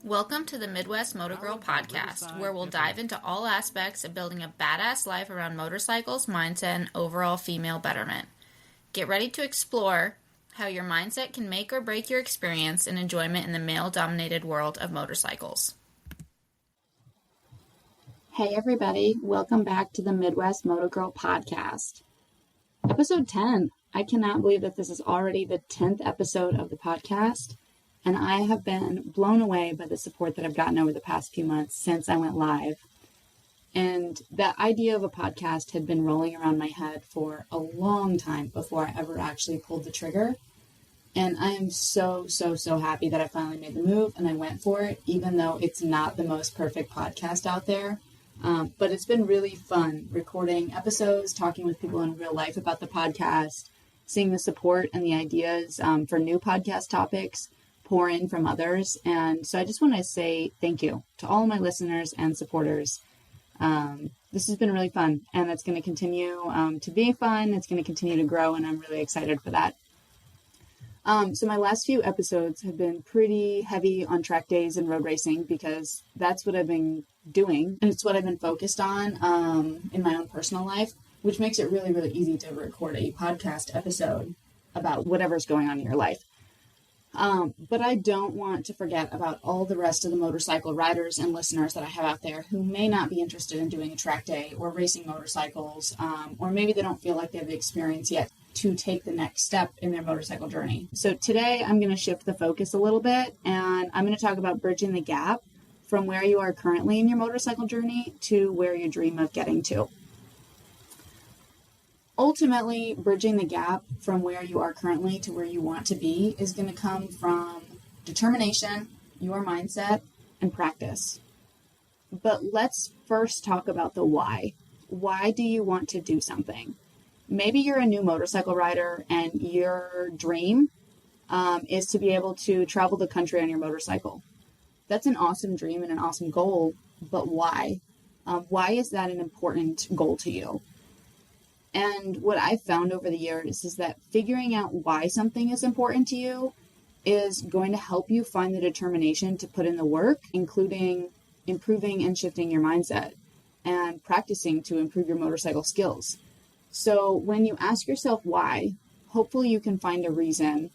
Welcome to the Midwest.motogirl podcast, where we'll dive into all aspects of building a badass life around motorcycles, mindset, and overall female betterment. Get ready to explore how your mindset can make or break your experience and enjoyment in the male-dominated world of motorcycles. Hey everybody, welcome back to the Midwest.motogirl podcast. Episode 10. I cannot believe that this is already the 10th episode of the podcast. And I have been blown away by the support that I've gotten over the past few months since I went live. And that idea of a podcast had been rolling around my head for a long time before I ever actually pulled the trigger. And I am so happy that I finally made the move and I went for it, even though it's not the most perfect podcast out there. But it's been really fun recording episodes, talking with people in real life about the podcast, seeing the support and the ideas for new podcast topics pour in from others. And so I just want to say thank you to all of my listeners and supporters. This has been really fun, and it's going to continue to be fun. It's going to continue to grow, and I'm really excited for that. So my last few episodes have been pretty heavy on track days and road racing because that's what I've been doing, and it's what I've been focused on in my own personal life, which makes it really easy to record a podcast episode about whatever's going on in your life. But I don't want to forget about all the rest of the motorcycle riders and listeners that I have out there who may not be interested in doing a track day or racing motorcycles, or maybe they don't feel like they have the experience yet to take the next step in their motorcycle journey. So today I'm going to shift the focus a little bit, and I'm going to talk about bridging the gap from where you are currently in your motorcycle journey to where you dream of getting to. Ultimately, bridging the gap from where you are currently to where you want to be is going to come from determination, your mindset, and practice. But let's first talk about the why. Why do you want to do something? Maybe you're a new motorcycle rider and your dream is to be able to travel the country on your motorcycle. That's an awesome dream and an awesome goal, but why? Why is that an important goal to you? And what I've found over the years is that figuring out why something is important to you is going to help you find the determination to put in the work, including improving and shifting your mindset and practicing to improve your motorcycle skills. So when you ask yourself why, hopefully you can find a reason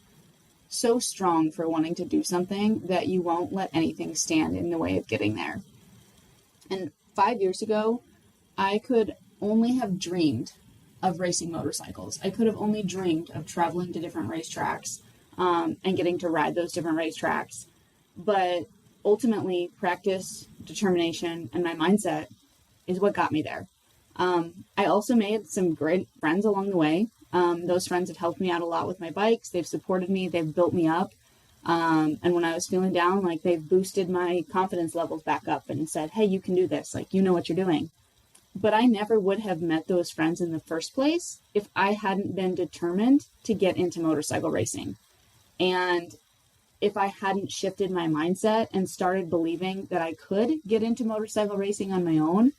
so strong for wanting to do something that you won't let anything stand in the way of getting there. And 5 years ago, I could only have dreamed of racing motorcycles. I could have only dreamed of traveling to different racetracks and getting to ride those different racetracks. But ultimately, practice, determination, and my mindset is what got me there. I also made some great friends along the way. Those friends have helped me out a lot with my bikes. They've supported me. They've built me up. And when I was feeling down, like they've boosted my confidence levels back up and said, hey, you can do this. Like, you know what you're doing. But I never would have met those friends in the first place if I hadn't been determined to get into motorcycle racing. And if I hadn't shifted my mindset and started believing that I could get into motorcycle racing on my own,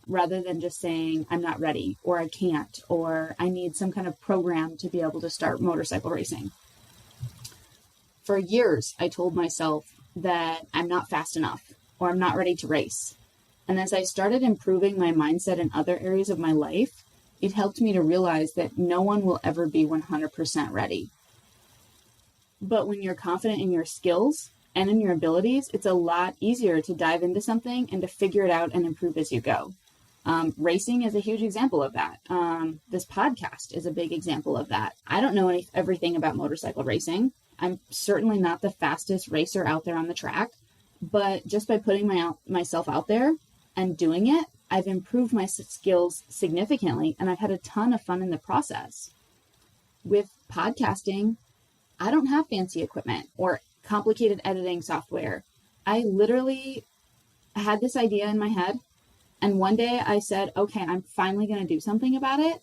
rather than just saying, I'm not ready, or I can't, or I need some kind of program to be able to start motorcycle racing. For years, I told myself that I'm not fast enough, or I'm not ready to race. And as I started improving my mindset in other areas of my life, it helped me to realize that no one will ever be 100% ready. But when you're confident in your skills and in your abilities, it's a lot easier to dive into something and to figure it out and improve as you go. Racing is a huge example of that. This podcast is a big example of that. I don't know everything about motorcycle racing. I'm certainly not the fastest racer out there on the track, but just by putting myself out there and doing it, I've improved my skills significantly, and I've had a ton of fun in the process. With podcasting, I don't have fancy equipment or complicated editing software. I literally had this idea in my head, and one day I said, okay, I'm finally going to do something about it.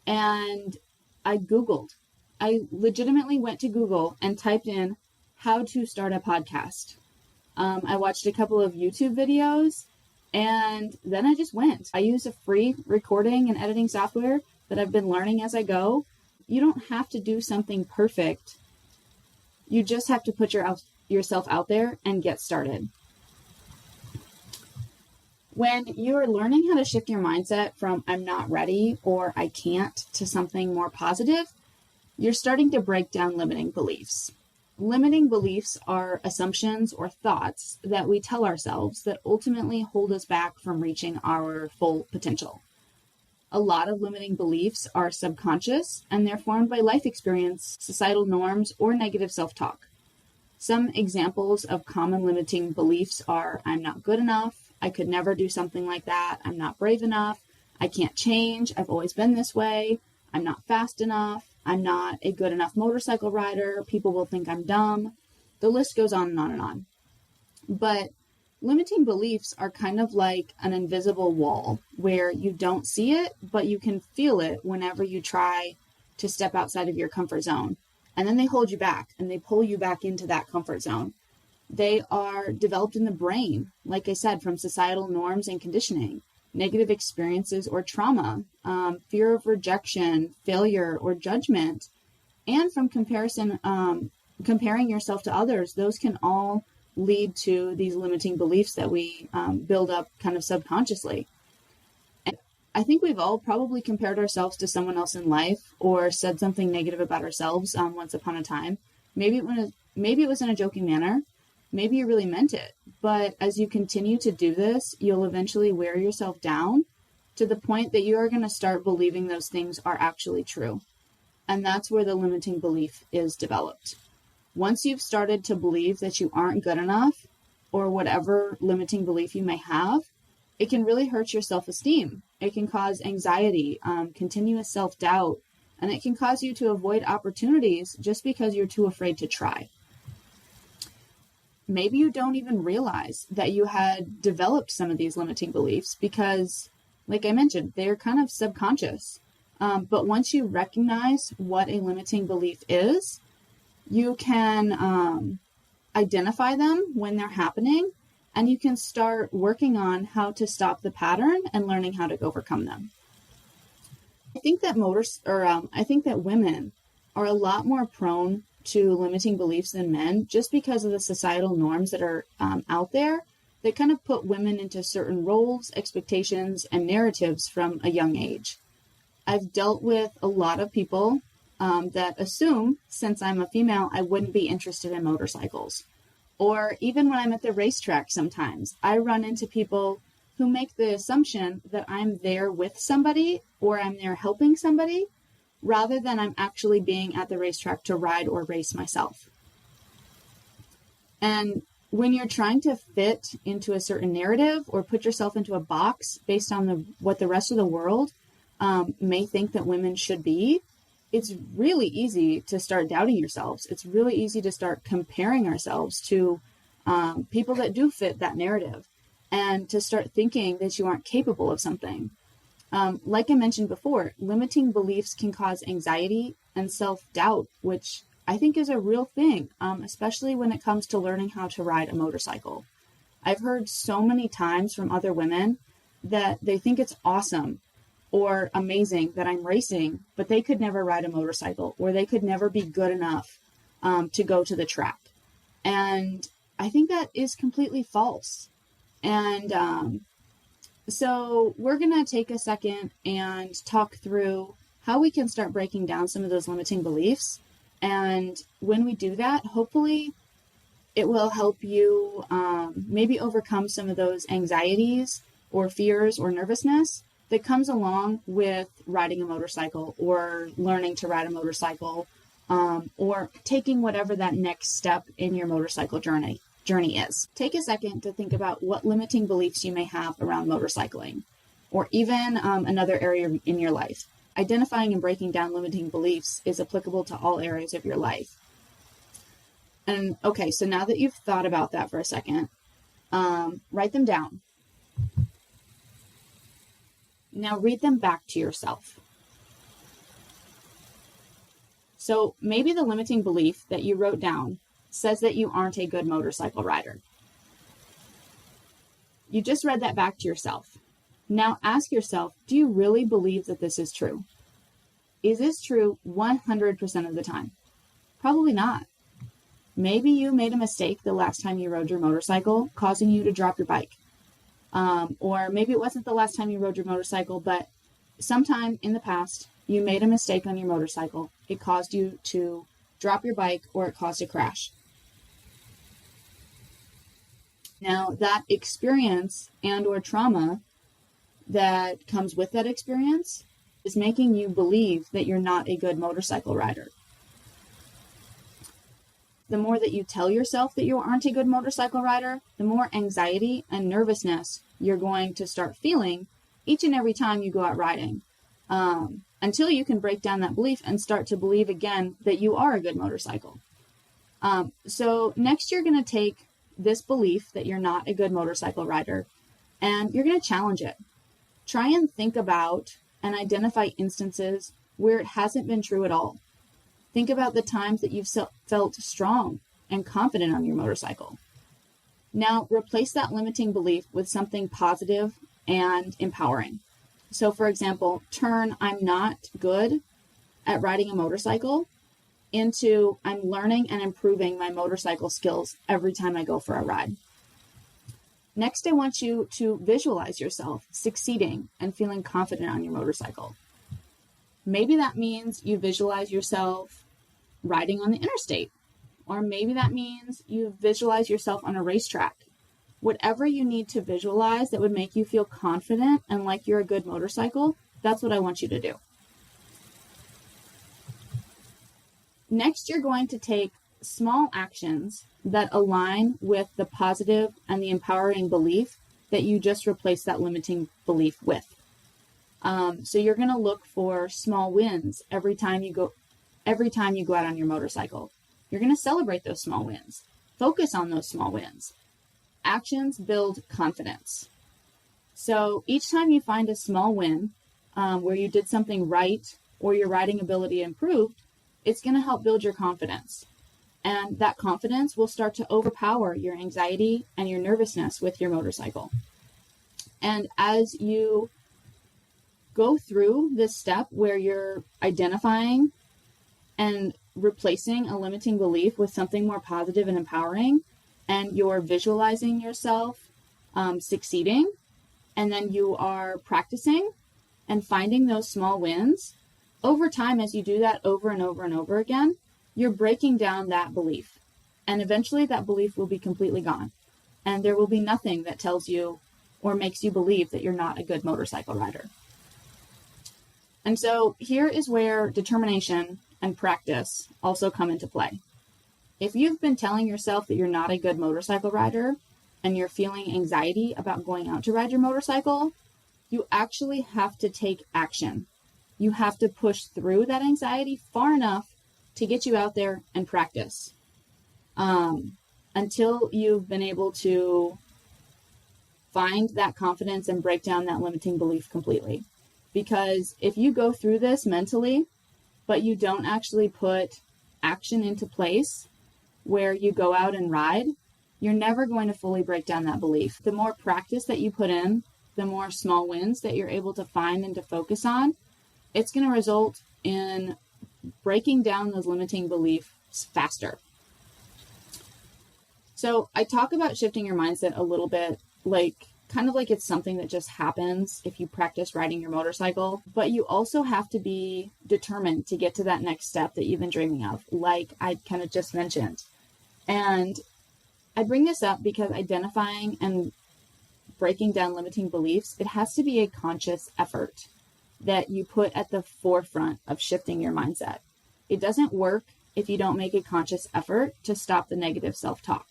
And I legitimately went to Google and typed in how to start a podcast. I watched a couple of YouTube videos, and then I just went. I use a free recording and editing software that I've been learning as I go. You don't have to do something perfect. You just have to put yourself out there and get started. When you're learning how to shift your mindset from I'm not ready or I can't to something more positive, you're starting to break down limiting beliefs. Limiting beliefs are assumptions or thoughts that we tell ourselves that ultimately hold us back from reaching our full potential. A lot of limiting beliefs are subconscious, and they're formed by life experience, societal norms, or negative self-talk. Some examples of common limiting beliefs are I'm not good enough, I could never do something like that, I'm not brave enough, I can't change, I've always been this way, I'm not fast enough, I'm not a good enough motorcycle rider, people will think I'm dumb. The list goes on and on and on. But limiting beliefs are kind of like an invisible wall where you don't see it, but you can feel it whenever you try to step outside of your comfort zone. And then they hold you back and they pull you back into that comfort zone. They are developed in the brain, like I said, from societal norms and conditioning, negative experiences or trauma, fear of rejection, failure, or judgment, and from comparing yourself to others. Those can all lead to these limiting beliefs that we build up kind of subconsciously. And I think we've all probably compared ourselves to someone else in life or said something negative about ourselves once upon a time. Maybe it was in a joking manner. Maybe you really meant it. But as you continue to do this, you'll eventually wear yourself down to the point that you are going to start believing those things are actually true. And that's where the limiting belief is developed. Once you've started to believe that you aren't good enough, or whatever limiting belief you may have, it can really hurt your self-esteem. It can cause anxiety, continuous self-doubt, and it can cause you to avoid opportunities just because you're too afraid to try. Maybe you don't even realize that you had developed some of these limiting beliefs because, like I mentioned, they're kind of subconscious. But once you recognize what a limiting belief is, you can identify them when they're happening, and you can start working on how to stop the pattern and learning how to overcome them. I think that women are a lot more prone to limiting beliefs than men, just because of the societal norms that are out there that kind of put women into certain roles, expectations, and narratives from a young age. I've dealt with a lot of people that assume, since I'm a female, I wouldn't be interested in motorcycles. Or even when I'm at the racetrack sometimes, I run into people who make the assumption that I'm there with somebody or I'm there helping somebody, rather than I'm actually being at the racetrack to ride or race myself. And when you're trying to fit into a certain narrative or put yourself into a box based on what the rest of the world may think that women should be, it's really easy to start doubting yourselves. It's really easy to start comparing ourselves to people that do fit that narrative, and to start thinking that you aren't capable of something. Like I mentioned before, limiting beliefs can cause anxiety and self-doubt, which I think is a real thing, especially when it comes to learning how to ride a motorcycle. I've heard so many times from other women that they think it's awesome or amazing that I'm racing, but they could never ride a motorcycle, or they could never be good enough to go to the track. And I think that is completely false. And so we're going to take a second and talk through how we can start breaking down some of those limiting beliefs. And when we do that, hopefully it will help you maybe overcome some of those anxieties or fears or nervousness that comes along with riding a motorcycle or learning to ride a motorcycle, or taking whatever that next step in your motorcycle journey is. Take a second to think about what limiting beliefs you may have around motorcycling, or even another area in your life. Identifying and breaking down limiting beliefs is applicable to all areas of your life. And okay, so now that you've thought about that for a second, write them down. Now read them back to yourself. So maybe the limiting belief that you wrote down says that you aren't a good motorcycle rider. You just read that back to yourself. Now ask yourself, do you really believe that this is true? Is this true 100% of the time? Probably not. Maybe you made a mistake the last time you rode your motorcycle, causing you to drop your bike. Or maybe it wasn't the last time you rode your motorcycle, but sometime in the past, you made a mistake on your motorcycle. It caused you to drop your bike, or it caused a crash. Now, that experience and or trauma that comes with that experience is making you believe that you're not a good motorcycle rider. The more that you tell yourself that you aren't a good motorcycle rider, the more anxiety and nervousness you're going to start feeling each and every time you go out riding, until you can break down that belief and start to believe again that you are a good motorcycle. So next, you're going to take this belief that you're not a good motorcycle rider, and you're going to challenge it. Try and think about and identify instances where it hasn't been true at all. Think about the times that you've felt strong and confident on your motorcycle. Now, replace that limiting belief with something positive and empowering. So, for example, turn "I'm not good at riding a motorcycle" into "I'm learning and improving my motorcycle skills every time I go for a ride." Next, I want you to visualize yourself succeeding and feeling confident on your motorcycle. Maybe that means you visualize yourself riding on the interstate, or maybe that means you visualize yourself on a racetrack. Whatever you need to visualize that would make you feel confident and like you're a good motorcycle, that's what I want you to do. Next, you're going to take small actions that align with the positive and the empowering belief that you just replaced that limiting belief with. So you're going to look for small wins every time you go out on your motorcycle. You're going to celebrate those small wins. Focus on those small wins. Actions build confidence. So each time you find a small win where you did something right or your riding ability improved, it's going to help build your confidence. And that confidence will start to overpower your anxiety and your nervousness with your motorcycle. And as you go through this step where you're identifying and replacing a limiting belief with something more positive and empowering, and you're visualizing yourself succeeding, and then you are practicing and finding those small wins, over time, as you do that over and over and over again, you're breaking down that belief. And eventually that belief will be completely gone. And there will be nothing that tells you or makes you believe that you're not a good motorcycle rider. And so here is where determination and practice also come into play. If you've been telling yourself that you're not a good motorcycle rider and you're feeling anxiety about going out to ride your motorcycle, you actually have to take action. You have to push through that anxiety far enough to get you out there and practice until you've been able to find that confidence and break down that limiting belief completely. Because if you go through this mentally, but you don't actually put action into place where you go out and ride, you're never going to fully break down that belief. The more practice that you put in, the more small wins that you're able to find and to focus on, it's going to result in breaking down those limiting beliefs faster. So I talk about shifting your mindset a little bit, kind of like it's something that just happens if you practice riding your motorcycle, but you also have to be determined to get to that next step that you've been dreaming of, like I kind of just mentioned. And I bring this up because identifying and breaking down limiting beliefs, it has to be a conscious effort that you put at the forefront of shifting your mindset. It doesn't work if you don't make a conscious effort to stop the negative self-talk.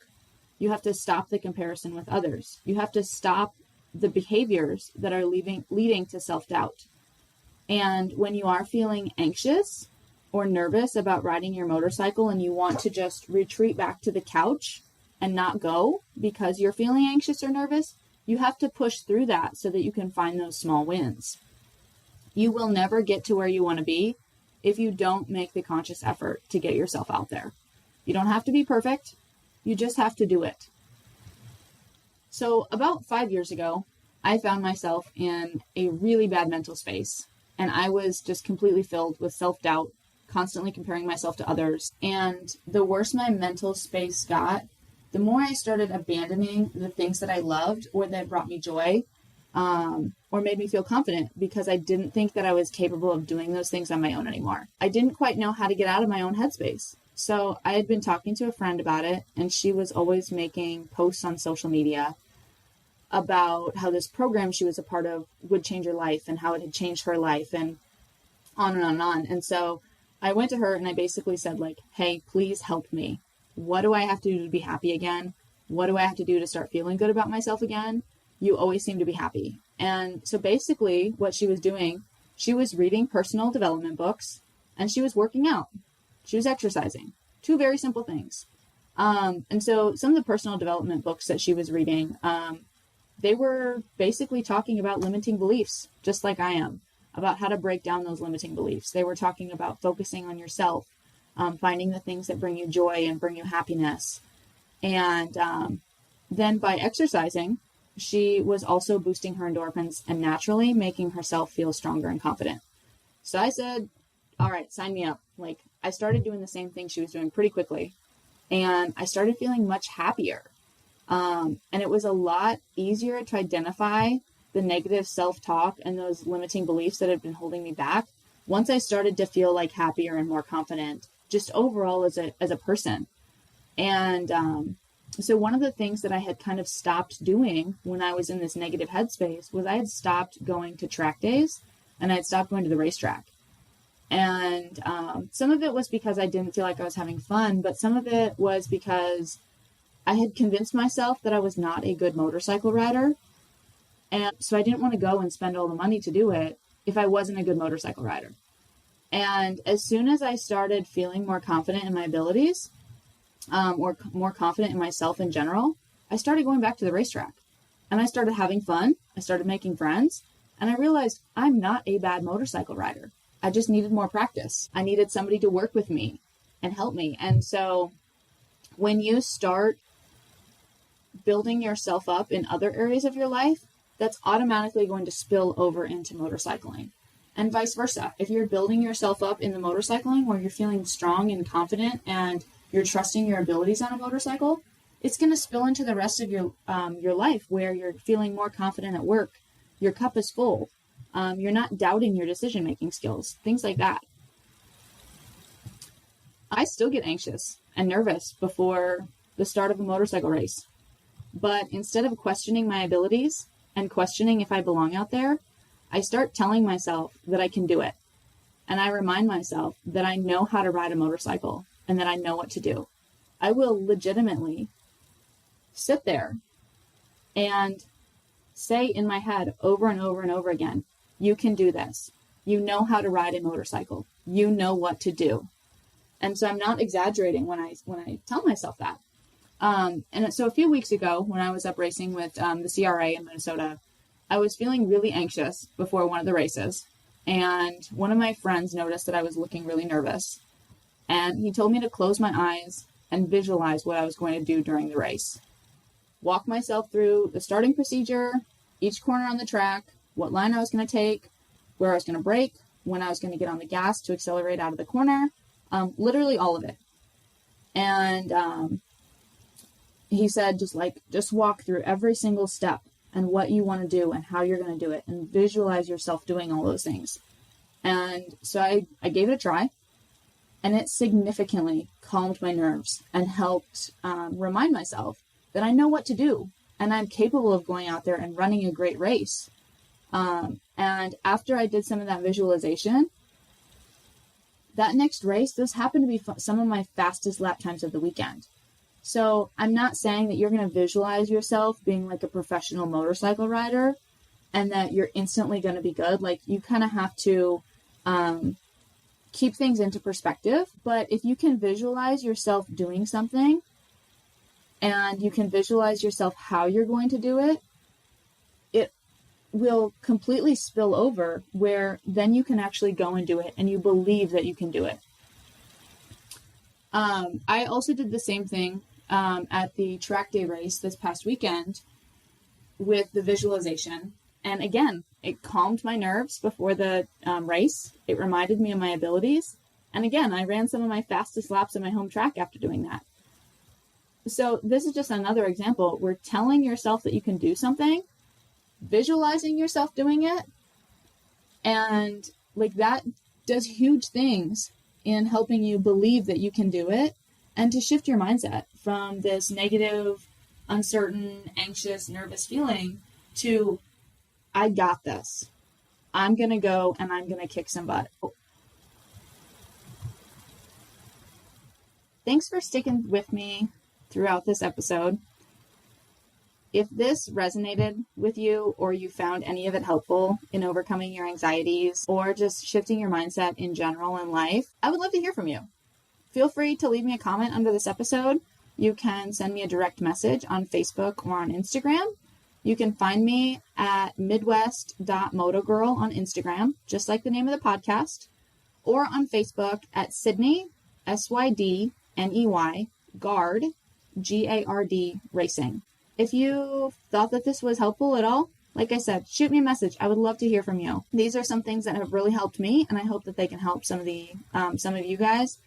You have to stop the comparison with others. You have to stop the behaviors that are leading to self-doubt. And when you are feeling anxious or nervous about riding your motorcycle and you want to just retreat back to the couch and not go because you're feeling anxious or nervous, you have to push through that so that you can find those small wins. You will never get to where you want to be if you don't make the conscious effort to get yourself out there. You don't have to be perfect. You just have to do it. So about 5 years ago, I found myself in a really bad mental space, and I was just completely filled with self-doubt, constantly comparing myself to others. And the worse my mental space got, the more I started abandoning the things that I loved or that brought me joy, or made me feel confident, because I didn't think that I was capable of doing those things on my own anymore. I didn't quite know how to get out of my own headspace. So I had been talking to a friend about it, and she was always making posts on social media about how this program she was a part of would change her life and how it had changed her life, and on and on and on. And so I went to her and I basically said, like, hey, please help me. What do I have to do to be happy again? What do I have to do to start feeling good about myself again? You always seem to be happy. And so basically what she was doing, she was reading personal development books and she was working out. She was exercising. Two very simple things. And so some of the personal development books that she was reading, they were basically talking about limiting beliefs, just like I am, about how to break down those limiting beliefs. They were talking about focusing on yourself, finding the things that bring you joy and bring you happiness. And then by exercising, she was also boosting her endorphins and naturally making herself feel stronger and confident. So I said, all right, sign me up. Like, I started doing the same thing she was doing pretty quickly, and I started feeling much happier. And it was a lot easier to identify the negative self-talk and those limiting beliefs that had been holding me back once I started to feel like happier and more confident, just overall as a person. And so one of the things that I had kind of stopped doing when I was in this negative headspace was I had stopped going to track days and I had stopped going to the racetrack. And some of it was because I didn't feel like I was having fun, but some of it was because I had convinced myself that I was not a good motorcycle rider. And so I didn't want to go and spend all the money to do it if I wasn't a good motorcycle rider. And as soon as I started feeling more confident in my abilities, or more confident in myself in general, I started going back to the racetrack and I started having fun. I started making friends and I realized I'm not a bad motorcycle rider. I just needed more practice. I needed somebody to work with me and help me. And so when you start building yourself up in other areas of your life, that's automatically going to spill over into motorcycling, and vice versa. If you're building yourself up in the motorcycling where you're feeling strong and confident and you're trusting your abilities on a motorcycle, it's going to spill into the rest of your life where you're feeling more confident at work. Your cup is full. You're not doubting your decision-making skills, things like that. I still get anxious and nervous before the start of a motorcycle race. But instead of questioning my abilities and questioning if I belong out there, I start telling myself that I can do it. And I remind myself that I know how to ride a motorcycle and that I know what to do. I will legitimately sit there and say in my head over and over and over again, you can do this. You know how to ride a motorcycle. You know what to do. And so I'm not exaggerating when I tell myself that. And so a few weeks ago, when I was up racing with the CRA in Minnesota, I was feeling really anxious before one of the races. And one of my friends noticed that I was looking really nervous. And he told me to close my eyes and visualize what I was going to do during the race. Walk myself through the starting procedure, each corner on the track, what line I was going to take, where I was going to brake, when I was going to get on the gas to accelerate out of the corner, literally all of it. And he said, just walk through every single step and what you want to do and how you're going to do it and visualize yourself doing all those things. And so I gave it a try, and it significantly calmed my nerves and helped remind myself that I know what to do and I'm capable of going out there and running a great race. And after I did some of that visualization, that next race, those happened to be some of my fastest lap times of the weekend. So I'm not saying that you're going to visualize yourself being like a professional motorcycle rider and that you're instantly going to be good. Like, you kind of have to keep things into perspective. But if you can visualize yourself doing something and you can visualize yourself how you're going to do it, it will completely spill over where then you can actually go and do it and you believe that you can do it. I also did the same thing at the track day race this past weekend with the visualization. And again, it calmed my nerves before the race. It reminded me of my abilities. And again, I ran some of my fastest laps in my home track after doing that. So this is just another example. We're telling yourself that you can do something, visualizing yourself doing it, and like that does huge things in helping you believe that you can do it and to shift your mindset from this negative, uncertain, anxious, nervous feeling to, I got this. I'm going to go and I'm going to kick some butt. Thanks for sticking with me throughout this episode. If this resonated with you or you found any of it helpful in overcoming your anxieties or just shifting your mindset in general in life, I would love to hear from you. Feel free to leave me a comment under this episode. You can send me a direct message on Facebook or on Instagram. You can find me at midwest.motogirl on Instagram, just like the name of the podcast, or on Facebook at Sydney, SYDNEY, Gard, GARD Racing. If you thought that this was helpful at all, like I said, shoot me a message. I would love to hear from you. These are some things that have really helped me, and I hope that they can help some of you guys,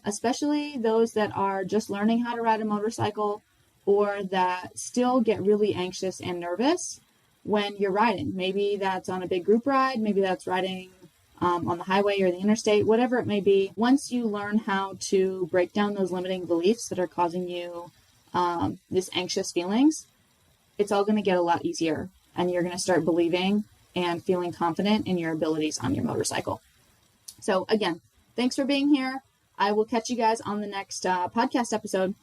especially those that are just learning how to ride a motorcycle or that still get really anxious and nervous when you're riding. Maybe that's on a big group ride. Maybe that's riding on the highway or the interstate, whatever it may be. Once you learn how to break down those limiting beliefs that are causing you this anxious feelings, it's all going to get a lot easier, and you're going to start believing and feeling confident in your abilities on your motorcycle. So again, thanks for being here. I will catch you guys on the next podcast episode.